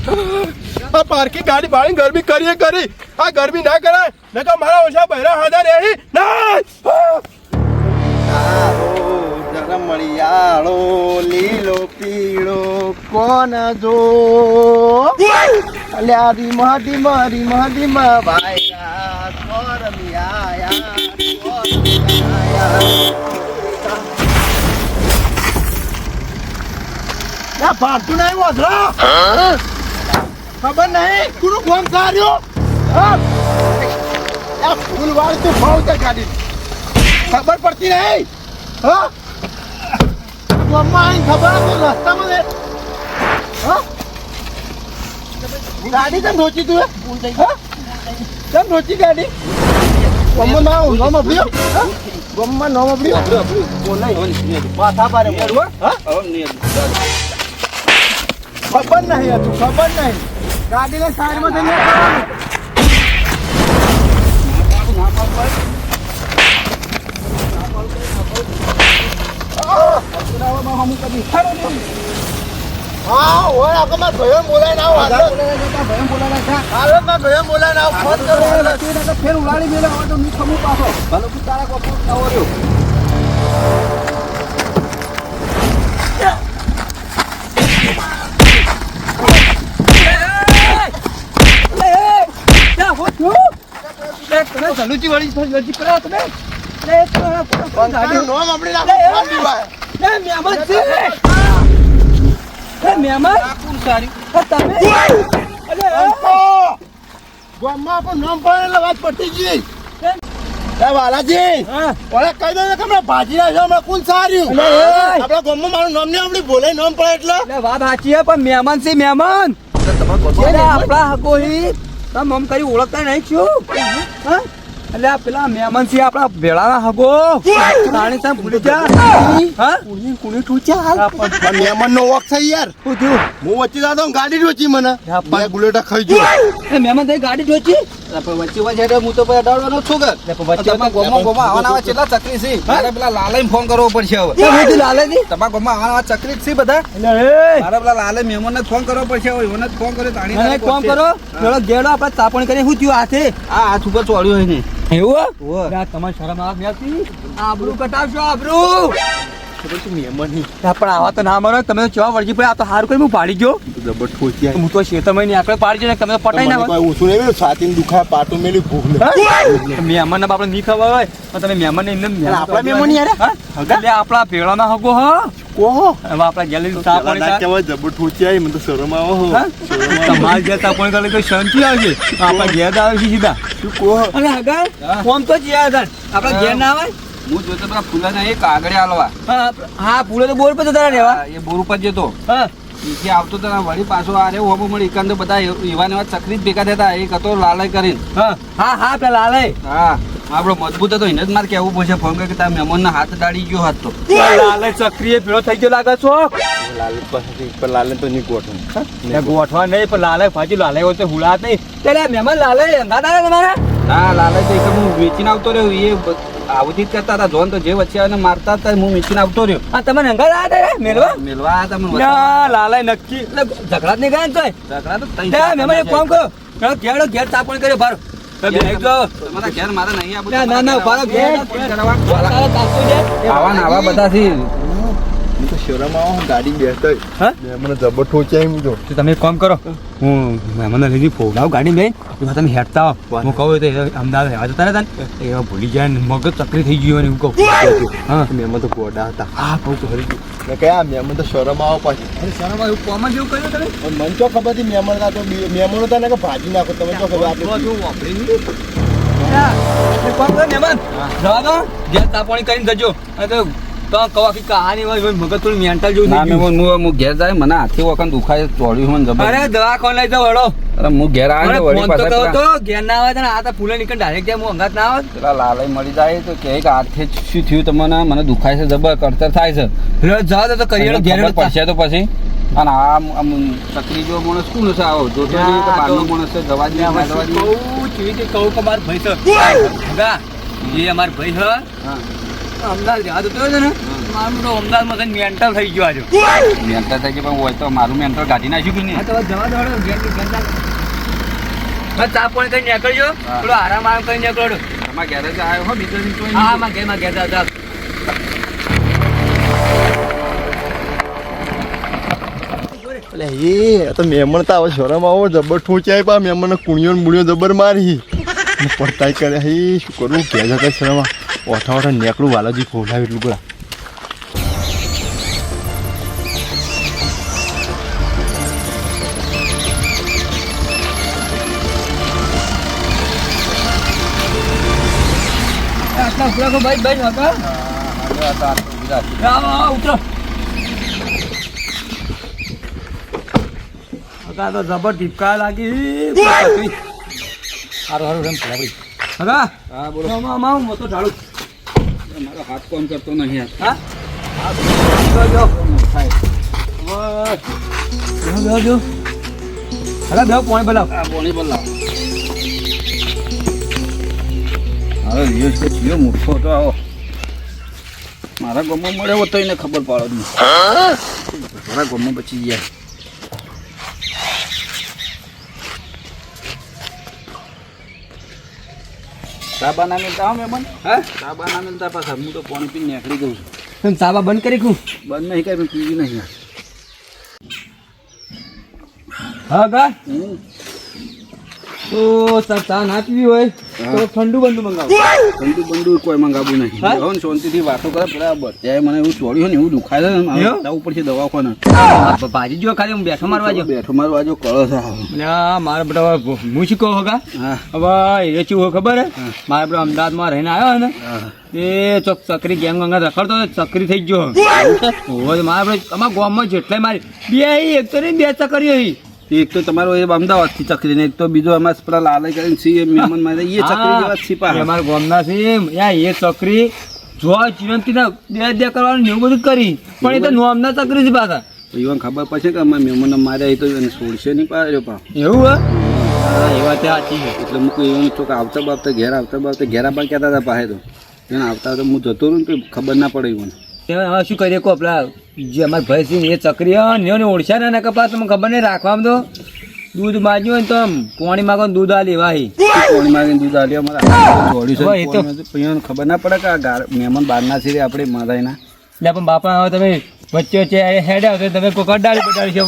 આ પાર્કિંગ ગાડી બાળી ગરમી કરીએ કરી આ ગરમી ના કરાય નકર મારા ઓછા બહેરા હાથા રહી ના મળિયાળો લીલો પીળો કોણ જો અલ્યા ધીમા ધીમા ધીમા ધીમા ભાઈ ભાગતું નહીં વધરો ખબર નહીં કોનું ફોન કર્યો ફૂલ વાળી તું ભાવ છે ગાડી ખબર પડતી નહીં હા મમ્મા ખબર હતું રસ્તામાં ગાડી કેમ રોચી તું કેમ રોચી ગાડી મમ્મા ના નામ અભ્યો મમ્મા નામ અભ્યો માથા પારે ખબર નહીં હતું ખબર નહીં ગાડીને સાઈડમાં જઈને હા ઓય આકો માં ભયો બોલાય ના આવો ભયો બોલાય ના હાલો માં ભયો બોલાય ના ફોન કરો ફેર ઉલાડી મેલે હવે તો મી ખમુ પાછો ભલો તું તારા કોપો આવો રહ્યો જલુચી વાળી જલ્દી કરો તમે નો આપણે મહેમાન છે મહેમાન કોણ સારી તમે ગામમાં પણ નામ પડે એટલે વાત પટી ગઈ વાલાજી ઓલા કહી દો કે હમણાં ભાજી ના છે હમણાં કોણ સાર્યું આપડા ગામમાં મારું નામ નહીં આપડે બોલે નામ પડે એટલે વાત સાચી છે પણ મહેમાન છે મહેમાન આપડા હકોહી તમે આમ કરી ઓળખતા નહીં છું હા એટલે આ પેલા મહેમાન છે આપડા ભેળાના હગો રાણી સાહેબ ભૂલી જા હા કુણી ઠૂચ્યા મહેમાન નો વોક થઈ યાર શું થયું હું વચ્ચે જાતો ગાડી ઠોચી મને બે ગુલેટા ખાઈ ગયો મહેમાન થઈ ગાડી ઠોચી વચ્ચે વચ્ચે હું તો પછી અડાડવાનો છું કે વચ્ચેમાં ગોમો આવવાના કેટલા ચકરી છે મારે પેલા લાલને ફોન કરવો પડશે હવે લાલે ની તમારા ગોમમાં આવવાના ચકરી છે બધા મારે પેલા લાલે મહેમાનને ફોન કરવો પડશે હવે એને ફોન કર્યો તાણી ફોન કરો પેલો ગેડો આપણે તાપણ કરીને શું થયું હાથે આ હાથ ઉપર ચોડ્યો હોય ને એવું તમારે શરમ આવે નથી આબરૂ કટાવશો આબરૂ મહેમાન પણ આવા તો ના મારો તમે તો ચવા વળગી પડે આ તો હારું કરી હું પાડી ગયો જબર ઠોચી હું તો શેતમાં નહીં આકડે પાડી ગયો તમે તો પટાઈ ના કોઈ ઓછું નહીં છાતી દુખાય પાટું મેલી ભૂખ મહેમાન ને આપણે નહીં ખબર હોય તો તમે મહેમાન ને આપણા મહેમાન યાર એટલે આપણા ભેળાના હગો હા કોહો હવે આપણા ગેલેરી ચા પાણી કેવાય જબર ઠોચી આવી મને તો શરમ આવો તમારે ઘેર ચા પાણી કરે તો શાંતિ આવશે આપણા ઘેર આવે છે સીધા શું કોહો અને હગા ફોન તો જીયા હતા આપણા ઘેર ના આવે હું જોતો પેલા ફૂલાના એક આગળ હાલવા હા પૂરે તો બોર પર જતા રહેવા એ બોર ઉપર જતો હા નીચે આવતો તો વળી પાછો આ રે હોબો મળી એકાંત બધા એવા ને ચકરી જ ભેગા થતા એક હતો લાલય કરીને હા પેલા લાલે હા આપણો મજબૂત હતો એને જ મારે કેવું પડશે ફોન કરે કે તારા મહેમાન ના હાથ દાડી ગયો હાથ તો લાલે ચક્રીએ ભેળો થઈ ગયો લાગે છો લાલે તો નહીં ગોઠવું ગોઠવા નહીં પણ લાલે ભાજી લાલે હોય તો હુલાત નહીં ત્યારે મહેમાન લાલે અંગા દાદા તમારા ના લાલે તો એક હું વેચીને આવતો રહ્યો એ આવું જ કરતા હતા જોન તો જે વચ્ચે આવે મારતા હતા હું વેચીને આવતો રહ્યો હા તમે અંગા દાદા મેલવા મેલવા હતા લાલે નક્કી ઝઘડા જ નહીં ગયા તો ઝઘડા તો મહેમાન એક કામ કરો ઘેર તાપણ કર્યો ભારો તમારા ઘેર મારે નહીં આવા બધા થી શરમ આવો ગાડી બેસતો મને જબર ઠોચાઈ હું તો તમે એક કામ કરો હું મહેમાનને લઈને ફોડાવ ગાડી લઈ એમાં તમે હેઠતા આવો હું કહું તો અમદાવાદ રહેવા જતા રહેતા ને એવા ભૂલી જાય ને મગજ ચકરી થઈ ગયું અને એવું કહું હા મહેમાન તો ગોડા હતા હા બહુ તો હરી ગયું કયા મહેમાન તો શરમ આવો પાછી શરમ એવું કોમન જેવું કર્યું તમે મને તો ખબર હતી મહેમાન હતા તો મહેમાન હતા ને કે ભાજી નાખો તમે તો ખબર મહેમાન જવા દો ઘેર તાપણી કરીને જજો તો કહો આખી કહાની હોય મગજ થોડું મેન્ટલ જેવું થઈ ગયું હું ઘેર જાય મને હાથી વખત દુખાય ચોડ્યું મને જબર અરે દવાખાને લઈ જાવ વડો અરે હું ઘેર આવે ફોન તો કહો તો ઘેર ના આવે ને આ તો ફૂલે નીકળ ડાયરેક્ટ જાય હું અંગાત ના આવે પેલા લાલય મળી જાય તો કે હાથે શું થયું તમને મને દુખાય છે જબર કરતર થાય છે જાવ તો કરિયર ઘેર પડશે તો પછી અને આ ચકરી જો માણસ કોણ છે આવો જોતો નહીં કે બહારનો માણસ છે જવા દે કહું કે માર ભાઈ છે એ અમાર ભાઈ છે અમદાવાદ રહ્યા તો ને મારું તો અમદાવાદમાં થઈને મેન્ટલ થઈ ગયો આજે. મેન્ટર થઈ ગયો પણ હોય તો મારું મેન્ટર કાઢી નાખ્યું કે નહીં? હા તો જવા દો બસ ચા પાણી કઈ નીકળજો. હા. થોડો આરામ આરામ કરી નીકળો. તમારા ઘેર જ આવ્યો હો બીજો દિવસ કોઈ હા નહીં? માં ઘેર જા. એટલે એ તો મહેમાન તો આવે શરમ આવો જબર ઠોચાય પા મહેમાન કુણિયો ને મુણિયો જબર મારી પડતાઈ કરે હે શું કરું કે જતા શરમ ઓઠા નેકડું વાલાજી ફોલાવે એટલું બધા આટલા ઉતરો ભાઈ ભાઈ હતા. આવો ઉતરો. આ તો જબર ટીપકા લાગી. હારું રમ પડી. હા હા બોલો. મામા હું તો ઢાળું. મારો હાથ કોમ કરતો નહીં યાર. હા જો હલા બેવ પાણી બોલાવ. આ બોણી બોલાવ. હવે રિયોસ કે ચિયો મૂર્ખો તો આવો મારા ગામમાં મળ્યો તો એને ખબર પાડો નહીં. મારા ગામમાં બચી ગયા. સાબા ના મિલતા હો મહેમાન. હા સાબા ના મિલતા પાછા હું તો પાણી પીને નીકળી ગયું છું. સાબા બંધ કરી કું. બંધ નહીં કરી પીવી નહીં. હા ગા તો સર ચા ના પીવી હોય તો ઠંડુ બંધુ મંગાવો. ઠંડુ બંડુ કોઈ મંગાવું નહીં. હા? હવે શાંતિથી વાતો કરે પેલા બધાએ મને એવું ચોડ્યું ને એવું દુખાય છે ને એવું? જવું પડશે દવાખાને. ભાજી જો ખાલી હું બેઠો મારવા જો. બેઠો મારવા જો કળો છે. મારા બેટા હું શું કહું હગા હા હવે એ શું હોય ખબર હે હા. મારા બેટા અમદાવાદમાં રહીને આવ્યો ને હા. એ ચોક ચકરી ગેંગ ગંગા રખડતો ચકરી થઈ ગયો. હોય મારા બેટા અમારા ગામમાં જેટલાય મારી બે એક તો નહીં બે ચકરી આવી. એક તો તમારો એ અમદાવાદ થી ચકરી ને એક તો બીજો અમારે પેલા લાલય કરીને સી મહેમાન મારે એ ચકરી જેવા જ છીપા એ અમારા ગામના છે યા એ ચકરી જો જીવંતી ના દે કરવાનું ને એવું બધું કરી પણ એ તો નોમના ચકરી છે પાછા. એવું ખબર પડશે કે અમારા મહેમાન માર્યા એ તો એને છોડશે નહીં પાડ્યો પા. એવું હા એ વાત સાચી છે. એટલે મૂકું એવું ચોક આવતા બાબતે ઘેરા પણ કહેતા હતા પાસે તો એને આવતા તો હું જતો રહ્યું ને તો ખબર ના પડે મને. હવે શું કરીએ કો પેલા જે અમારા ભાઈ છે ને એ ચકરી ને ઓળખ્યા ને એના કપા તમને ખબર નહીં રાખવામાં તો દૂધ માગ્યું હોય ને તો આમ પાણી માગો દૂધ આ લેવાય. પાણી મારીને દૂધ આલ્યો અમારા દોડ્યું હવે એ તો- છે પછી ખબર ના પડે કે આ મહેમાન બહારના છે આપણે મારાયના. એટલે પણ બાપા હવે તમે વચ્ચે વચ્ચે હેડે આવતો તમે કોઈ કડાડી બટાડી છે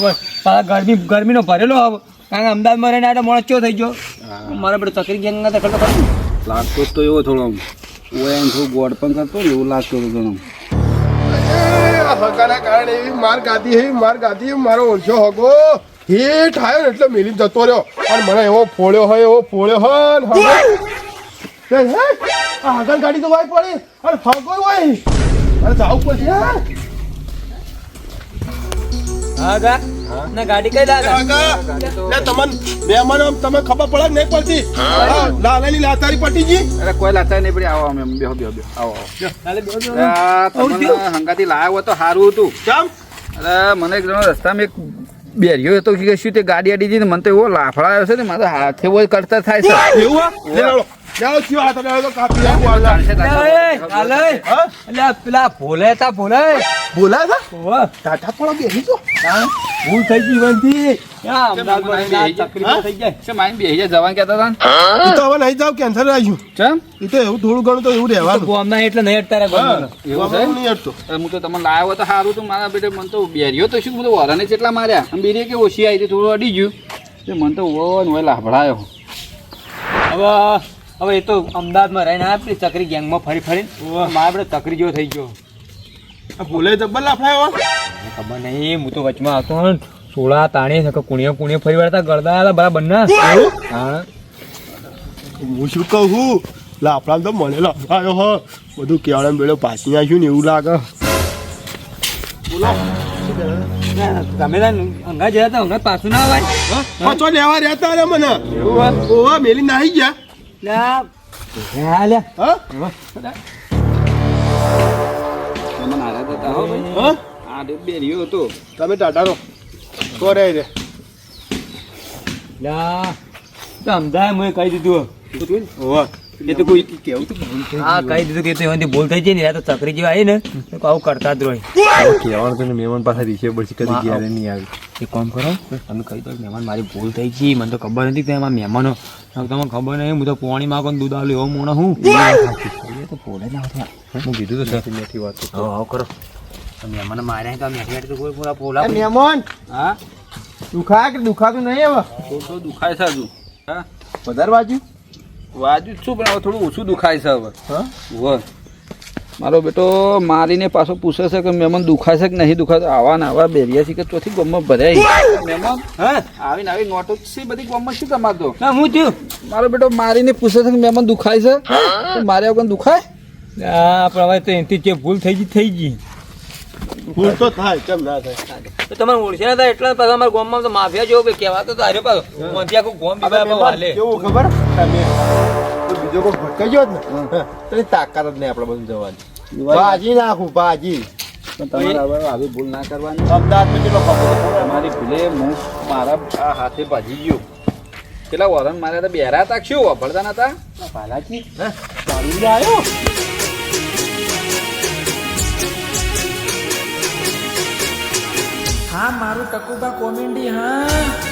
પાછા ગરમીનો ભરેલો હવે કારણ કે અમદાવાદમાં રહીને આ મોણસ ચો થઈ ગયો. મારા બધું ચકરી ગેંગ તો કરતો ખરું. લાગતો જ તો એવો થોડો આમ. ઓય એમ થોડું ગોળ પણ કરતો ને એવું લાગતું હતું ઘણું. હગાના કારણે એવી માર ગાધી મારો ઓછો હગો હીટ આવ્યો ને એટલે મેલી જતો રહ્યો અને મને એવો ફોડ્યો ને હવે આ હગન ગાડી તો વાય પડી અને ફગો હોય અરે જાવું પડશે હા ગા ના ગાડી કઈ લાગે તમે ખબર પડે કે નહીં પડતી લાલાની લાતારી પટી ગઈ અરે કોઈ લાગતા નહીં પડી. આવો અમે બેહો આવો તમને હંગાથી લાવ્યો હોય તો સારું હતું. કેમ અરે મને એક જણો રસ્તામાં એક બેરિયો હતો કે શું તે ગાડી આડી હતી ને મને તો એવો લાફડાયો છે ને મારે હાથે હોય કરતા થાય છે. એવું ચાલો થયો હાથ તો કાપી નાખું એટલે પેલા ભોલે તા ભોલે બોલા હતા ઓવા ટાટા પણ બેસી તો ભૂલ થઈ ગઈ બનતી અમદાવાદમાં રહીને આ તકલીફ થઈ જાય. શું માઈને બેહી જાય જવાનું કહેતા હતા ને? એ તો હવે નહીં જાવ કેન્સર આવ્યું ચમ એ તો એવું થોડું ઘણું તો એવું રહેવાનું ગામના એટલે નહીં અટતા રે ગામના. એવું છે? નહીં હટતો અરે હું તો તમને લાવ્યો તો સારું હતું મારા બેટે. મને તો બેરિયો તો શું બધું વરાને જેટલા માર્યા અને બેરી કે ઓછી આવી હતી થોડું અડી ગયું તે મને તો હોય લાભડાયો. હવે એ તો અમદાવાદમાં રહીને આપણી ચકરી ગેંગમાં ફરી મારા બધે ચકરી જેવો થઈ ગયો. ભૂલે જબ્બર લાફાયો ખબર નહીં હું તો વચમાં આવતો ને સોળા તાણી છે કે કુણીએ ફરી વળતા ગળદા બરાબર ના હા હું શું કહું લાફડા તો મને લાફાયો હ બધું કેવડે બેડો પાછી નાખ્યું ને એવું લાગે બોલો તમે અંગા જયા હતા અંગા પાછું ના અવાય પાછો લેવા રહેતા રે મને એવું ઓવા મેલી નાહી ગયા લે હા મને હારા થતા હો ભાઈ. હા આ બેરિયો હતો. તમે ટાટા રો તો રે રે તો અમદાવાદ મેં કહી દીધું ઓવા એ તો કોઈ કેવું તો ભૂલ થઈ હા કહી દીધું કે એમાંથી ભૂલ થઈ જાય ને તો ચકરી જેવા આવી ને તો આવું કરતા જ રહી કહેવાનું તો મહેમાન પાસે રીસે પડશે કદી હા, ક્યારે નહીં આવી એક કામ કરો તમે કહી દો મહેમાન મારી ભૂલ થઈ ગઈ મને તો ખબર નથી કે એમાં મહેમાનો તમને ખબર નહીં હું તો પાણી માં દૂધ આવું એવો મોણો હું તો પોલે ના આવતા હું કીધું તો સાથે મેથી વાત હા કરો મહેમાન માર્યા તો મેઠી તો કોઈ પૂરા પોલા મહેમાન હા દુખા કે દુખાતું નહીં હવે થોડું દુખાય છે હજુ હા વધારે બાજુ વાજુ જ છું પણ હવે થોડું ઓછું દુખાય છે હવે હા વર મારો બેટો મારીને પાછો પૂછે છે કે મહેમાન દુખાય છે કે નહીં દુખાય આવા ને આવા બેરિયા છે કે ચોથી ગમમાં ભરાય મહેમાન હા આવીને આવી નોટો છે બધી ગમમાં શું તમારે તો ના હું થયું મારો બેટો મારીને પૂછે છે કે મહેમાન દુખાય છે તો માર્યા વગર દુખાય હા પણ હવે તો એનથી જે ભૂલ થઈ ગઈ ભૂલ તો થાય કેમ ના થાય તો તમારે ઓળખે ના થાય એટલા પાછા અમારા ગામમાં તો માફિયા જેવો કે કહેવાતો તો હારે પાછો મોંથી આખું ગામ બીબા હાલે કેવું ખબર તમે તો બીજો કોઈ ભટકાઈ ગયો જ ને તો એની તાકાત જ નહીં આપણે બધું જવાની ભાજી નાખું ભાજી પણ તમારે હવે આવી ભૂલ ના કરવાની અમદાવાદમાં કેટલો ખબર તમારી ભૂલે હું મારા આ હાથે ભાજી ગયો કેટલા વરણ માર્યા હતા બેરા હતા શું વાપરતા નતા ભાલાજી ચાલી આવ્યો હા મારું ટકુબા કોમેડી હા